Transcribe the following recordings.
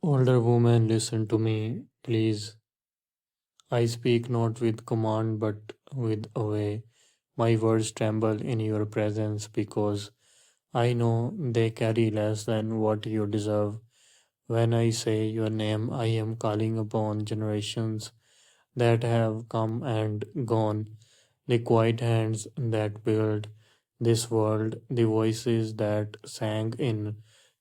Older woman, listen to me, please. I speak not with command but with away. My words tremble in your presence because I know they carry less than what you deserve. When I say your name, I am calling upon generations that have come and gone, the quiet hands that built this world, the voices that sang in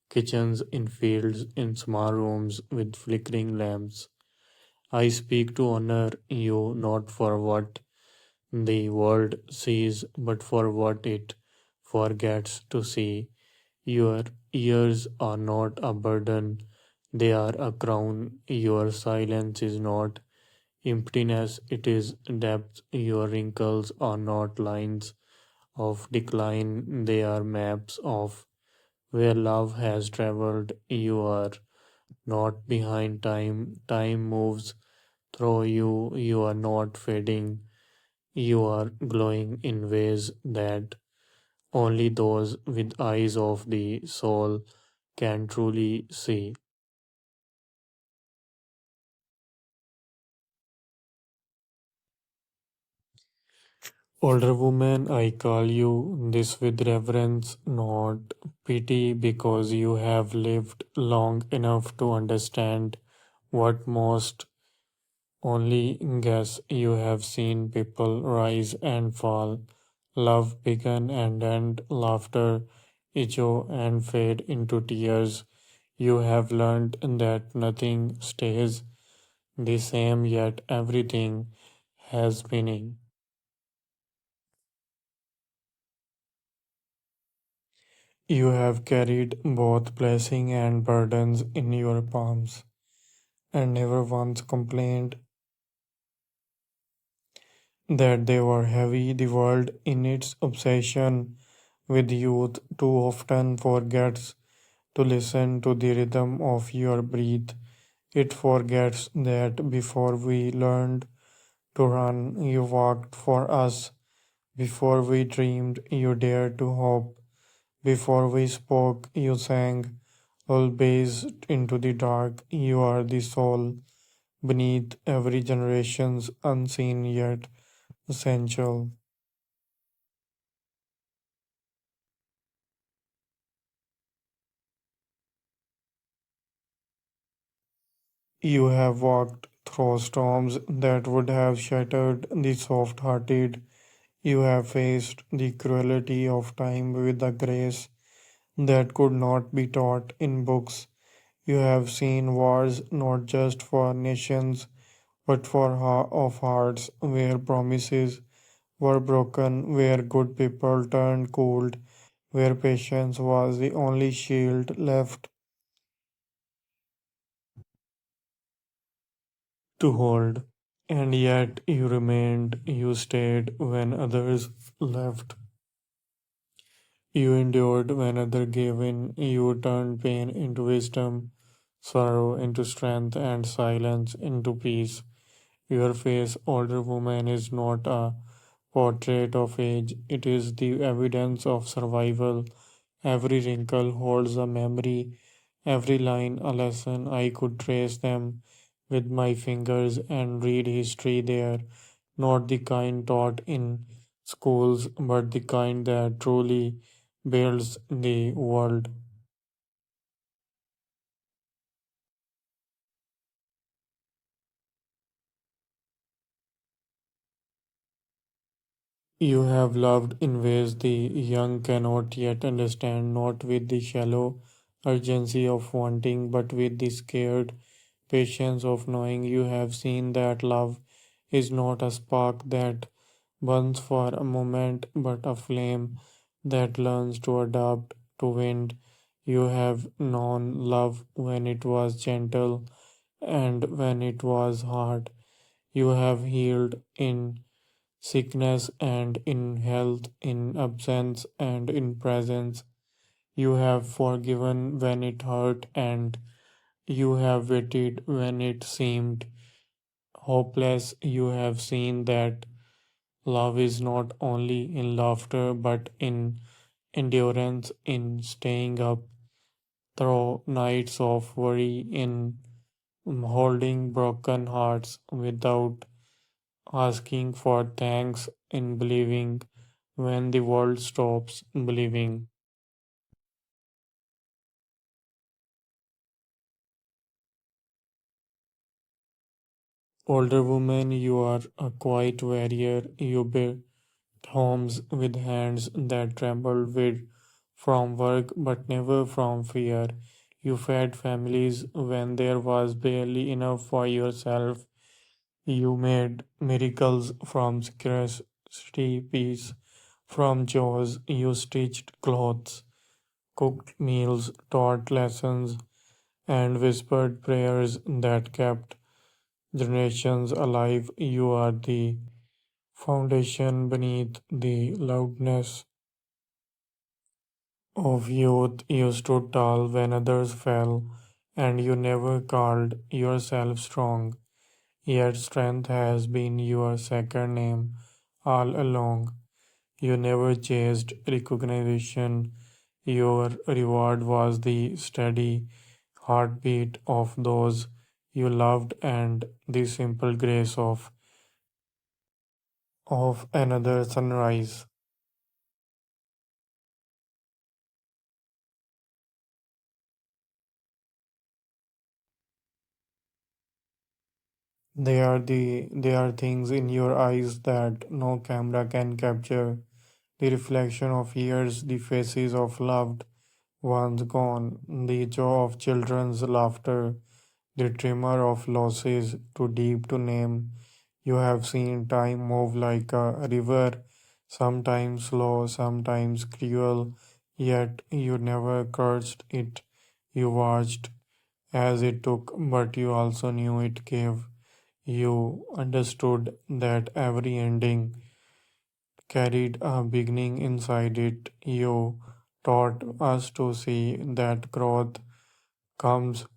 kitchens, in fields, in small rooms with flickering lamps. I speak to honor you not for what the world sees, but for what it forgets to see. Your ears are not a burden, they are a crown. Your silence is not emptiness, it is depth. Your wrinkles are not lines of decline, they are maps of where love has traveled. You are not behind time, time moves through you. You are not fading, you are glowing in ways that only those with eyes of the soul can truly see. Older woman, I call you this with reverence, not pity, because you have lived long enough to understand what most only guess. You have seen people rise and fall, love begin and end, laughter echo and fade into tears. You have learned that nothing stays the same, yet everything has meaning. You have carried both blessing and burdens in your palms, and never once complained that they were heavy. The world, in its obsession with youth, too often forgets to listen to the rhythm of your breath. It forgets that before we learned to run, you walked for us. Before we dreamed, you dared to hope. Before we spoke, you sang. Always into the dark, you are the soul beneath every generation's unseen yet essential. You have walked through storms that would have shattered the soft hearted. You have faced the cruelty of time with a grace that could not be taught in books. You have seen wars not just for nations but for of hearts, where promises were broken, where good people turned cold, where patience was the only shield left to hold. And yet you remained, you stayed when others left. You endured when others gave in. You turned pain into wisdom, sorrow into strength, and silence into peace. Your face, older woman, is not a portrait of age, it is the evidence of survival. Every wrinkle holds a memory, every line a lesson. I could trace them with my fingers and read history there, not the kind taught in schools, but the kind that truly builds the world. You have loved in ways the young cannot yet understand, not with the shallow urgency of wanting, but with the scared patience of knowing. You have seen that love is not a spark that burns for a moment, but a flame that learns to adapt to wind. You have known love when it was gentle and when it was hard. You have healed in sickness and in health, in absence and in presence. You have forgiven when it hurt, and you have waited when it seemed hopeless. You have seen that love is not only in laughter but in endurance, in staying up through nights of worry in holding broken hearts without asking for thanks in believing when the world stops believing. Older woman, you are a quiet warrior. You build homes with hands that trembled with from work but never from fear. You fed families when there was barely enough for yourself. You made miracles from scarcity, peace from chores. You stitched clothes, cooked meals, taught lessons, and whispered prayers that kept generations alive. You are the foundation beneath the loudness of youth. You stood tall when others fell, and you never called yourself strong. Yet strength has been your second name all along. You never chased recognition. Your reward was the steady heartbeat of those you loved and the simple grace of another sunrise. They are things in your eyes that no camera can capture. The reflection of years, the faces of loved ones gone, the joy of children's laughter, the tremor of losses too deep to name. You have seen time move like a river, sometimes slow, sometimes cruel, yet you never cursed it. You watched as it took, but you also knew it gave. You understood that every ending carried a beginning inside it. You taught us to see that growth comes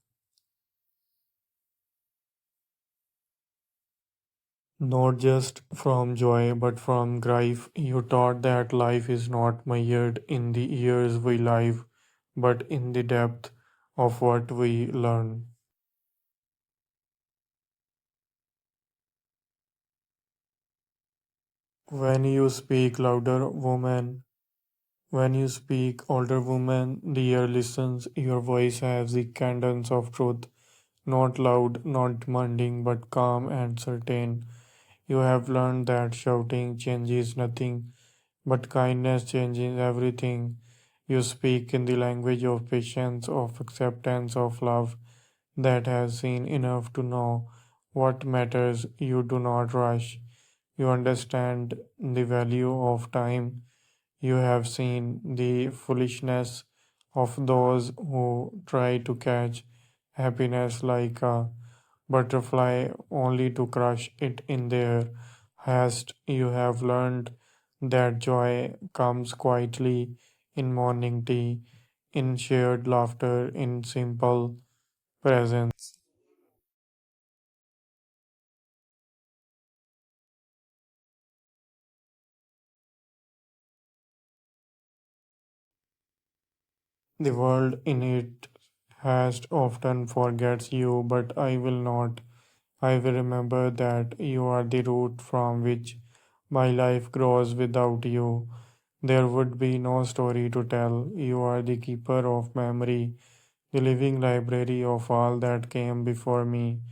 not just from joy but from grief. You taught that life is not measured in the years we live, but in the depth of what we learn. When you speak louder, woman, when you speak, older woman, the ear listens. Your voice has the cadence of truth, not loud, not demanding, but calm and certain. You have learned that shouting changes nothing, but kindness changes everything. You speak in the language of patience, of acceptance, of love that has seen enough to know what matters. You do not rush. You understand the value of time. You have seen the foolishness of those who try to catch happiness like a butterfly only to crush it in their haste. You have learned that joy comes quietly in morning tea, in shared laughter, in simple presence. The world in it hast often forgets you, but I will not. I will remember that you are the root from which my life grows. Without you, there would be no story to tell. You are the keeper of memory, the living library of all that came before me.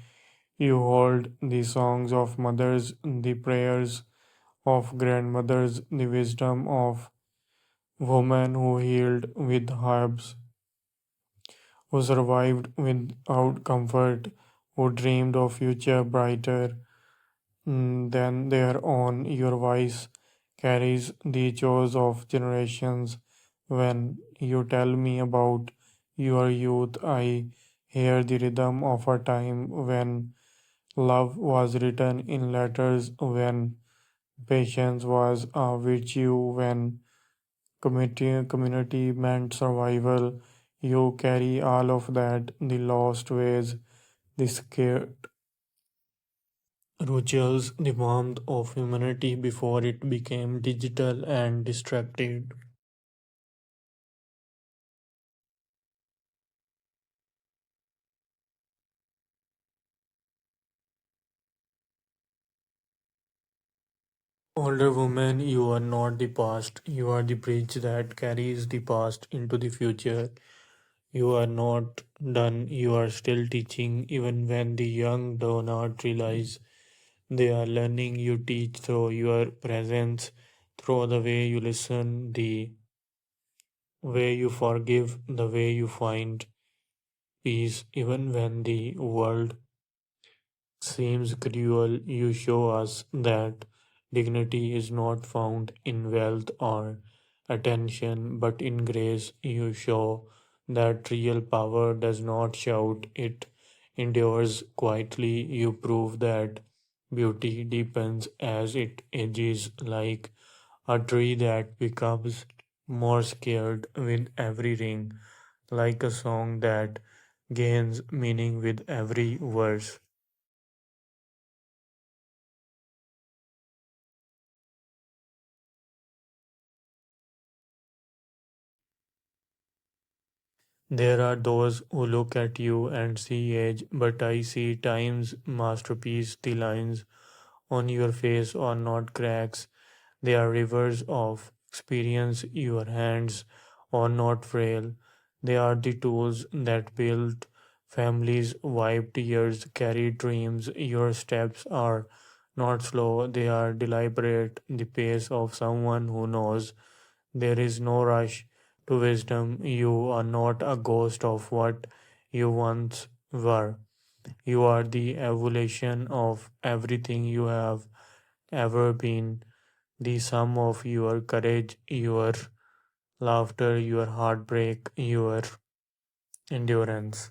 You hold the songs of mothers, the prayers of grandmothers, the wisdom of women who healed with herbs, who survived without comfort, who dreamed of future brighter than their own. Your voice carries the chores of generations. When you tell me about your youth, I hear the rhythm of a time when love was written in letters, when patience was a virtue, when community meant survival. You carry all of that, the lost ways, the scared rituals, the warmth of humanity before it became digital and distracted. Older woman, you are not the past. You are the bridge that carries the past into the future. You are not done. You are still teaching, even when the young do not realize they are learning. You teach through your presence, through the way you listen, the way you forgive, the way you find peace, even when the world seems cruel. You show us that dignity is not found in wealth or attention, but in grace. You show that real power does not shout, it endures quietly. You prove that beauty deepens as it ages, like a tree that becomes more scared with every ring, like a song that gains meaning with every verse. There are those who look at you and see age, but I see time's masterpiece. The lines on your face are not cracks, they are rivers of experience. Your hands are not frail, they are the tools that build families, wipe tears, carry dreams. Your steps are not slow, they are deliberate, the pace of someone who knows there is no rush to wisdom. You are not a ghost of what you once were. You are the evolution of everything you have ever been, the sum of your courage, your laughter, your heartbreak, your endurance.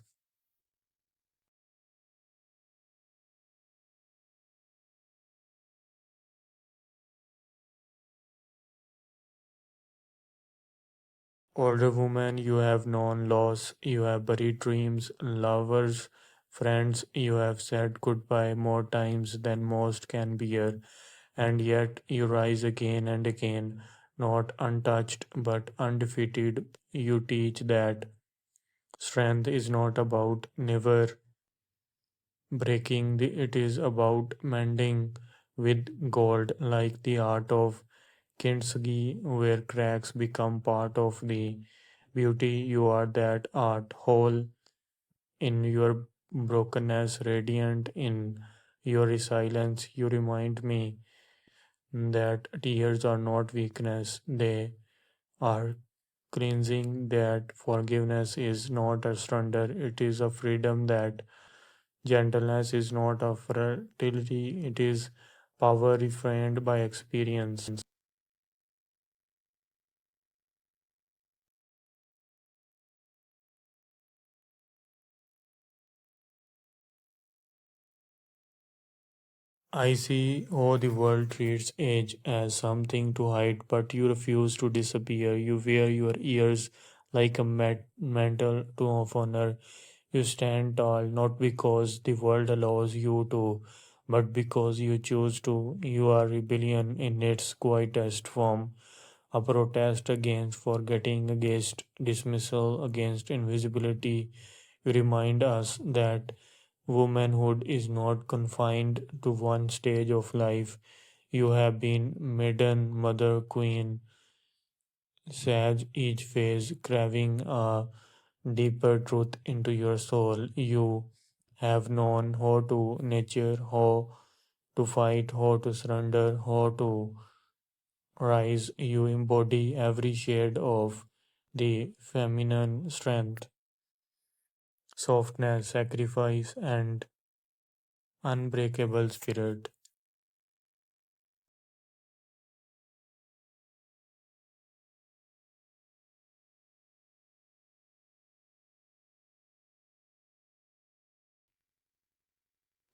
Older woman, you have known loss, you have buried dreams, lovers, friends, you have said goodbye more times than most can bear. And yet you rise again and again, not untouched but undefeated. You teach that strength is not about never breaking, it is about mending with gold, like the art of kintsugi, where cracks become part of the beauty. You are that art, whole in your brokenness, radiant in your resilience. You remind me that tears are not weakness, they are cleansing, that forgiveness is not a surrender, it is a freedom, that gentleness is not a fragility, it is power refined by experience. I see how the world treats age as something to hide, but you refuse to disappear. You wear your ears like a mantle to of honor. You stand tall not because the world allows you to, but because you choose to. You are rebellion in its quietest form, a protest against forgetting, against dismissal, against invisibility. You remind us that womanhood is not confined to one stage of life. You have been maiden, mother, queen, sage, each phase craving a deeper truth into your soul. You have known how to nature, how to fight, how to surrender, how to rise. You embody every shade of the feminine strength, softness, sacrifice, and unbreakable spirit.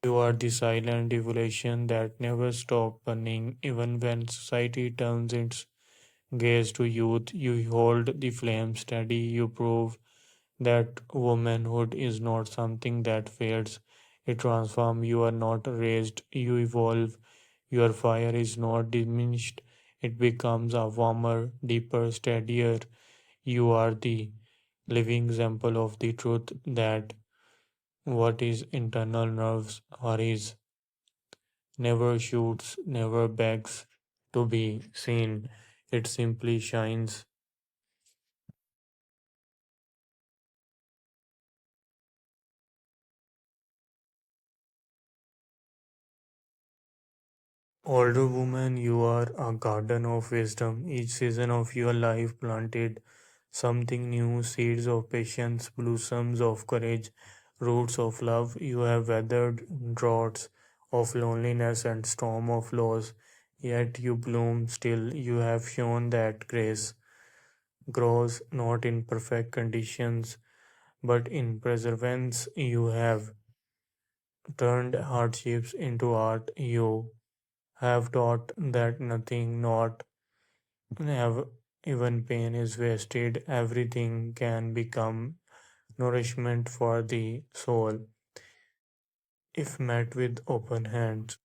You are the silent evolution that never stops burning, even when society turns its gaze to youth. You hold the flame steady. You prove that womanhood is not something that fades. It transforms. You are not raised. You evolve. Your fire is not diminished. It becomes a warmer, deeper, steadier. You are the living example of the truth that what is internal nerves hurries, never shoots, never begs, to be seen. It simply shines. Older woman, you are a garden of wisdom. Each season of your life planted something new, seeds of patience, blossoms of courage, roots of love. You have weathered droughts of loneliness and storm of loss, yet you bloom still. You have shown that grace grows not in perfect conditions, but in perseverance. You have turned hardships into art. You have taught that nothing, not ever, even pain is wasted. Everything can become nourishment for the soul if met with open hands.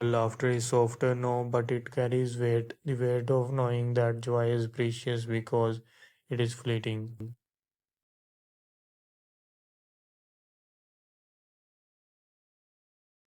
Laughter is softer, no, but it carries weight, the weight of knowing that joy is precious because it is fleeting.